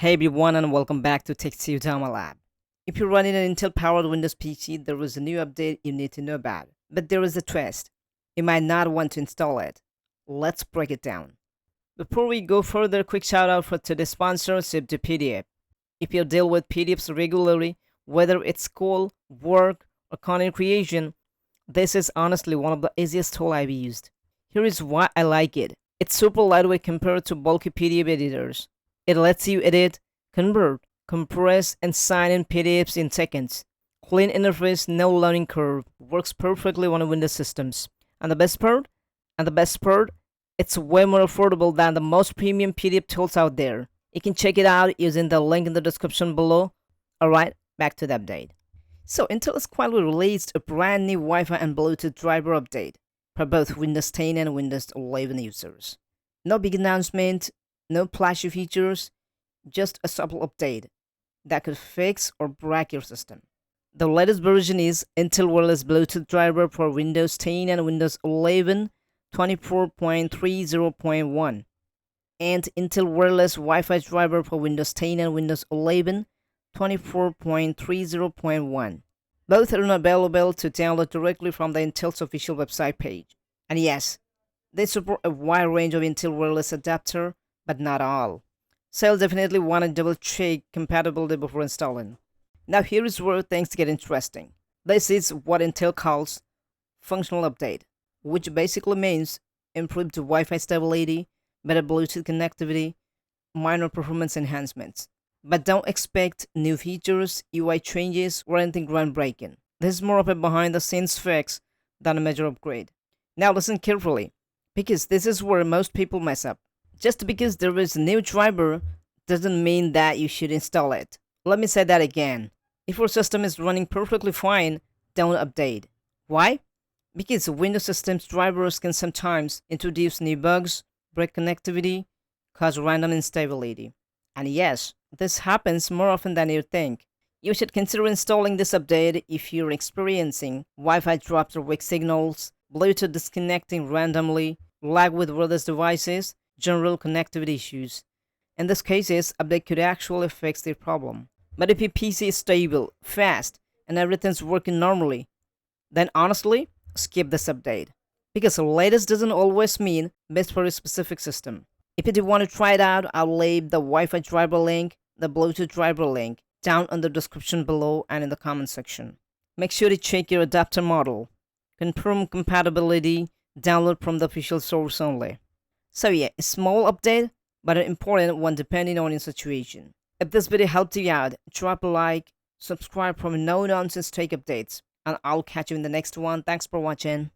Hey everyone and welcome back to Tech Sudama Lab. If you're running an Intel-powered Windows PC, there is a new update you need to know about. But there is a twist. You might not want to install it. Let's break it down. Before we go further, quick shout out for today's sponsor, SwifDoo PDF. If you deal with PDFs regularly, whether it's school, work, or content creation, this is honestly one of the easiest tools I've used. Here is why I like it. It's super lightweight compared to bulky PDF editors. It lets you edit, convert, compress, and sign in PDFs in seconds. Clean interface, no learning curve, works perfectly on Windows systems. And the best part? It's way more affordable than the most premium PDF tools out there. You can check it out using the link in the description below. Alright, back to the update. So Intel has quietly released a brand new Wi-Fi and Bluetooth driver update for both Windows 10 and Windows 11 users. No big announcement, no flashy features, just a subtle update that could fix or break your system. The latest version is Intel Wireless Bluetooth driver for Windows 10 and Windows 11 24.30.1 and Intel Wireless Wi-Fi driver for Windows 10 and Windows 11 24.30.1. Both are available to download directly from the Intel's official website page. And yes, they support a wide range of Intel wireless adapter, but not all. So you'll definitely want to double check compatibility before installing. Now here is where things get interesting. This is what Intel calls functional update, which basically means improved Wi-Fi stability, better Bluetooth connectivity, minor performance enhancements. But don't expect new features, UI changes, or anything groundbreaking. This is more of a behind-the-scenes fix than a major upgrade. Now listen carefully, because this is where most people mess up. Just because there is a new driver doesn't mean that you should install it. Let me say that again. If your system is running perfectly fine, don't update. Why? Because Windows systems drivers can sometimes introduce new bugs, break connectivity, cause random instability. And yes, this happens more often than you think. You should consider installing this update if you're experiencing Wi-Fi drops or weak signals, Bluetooth disconnecting randomly, lag with wireless devices, general connectivity issues. In these cases, update could actually fix the problem. But if your PC is stable, fast, and everything's working normally, then honestly, skip this update. Because the latest doesn't always mean best for a specific system. If you do want to try it out, I'll leave the Wi-Fi driver link, the Bluetooth driver link, down in the description below and in the comment section. Make sure to check your adapter model. Confirm compatibility, download from the official source only. So yeah, a small update, but an important one depending on your situation. If this video helped you out, drop a like, subscribe for no-nonsense tech updates, and I'll catch you in the next one. Thanks for watching.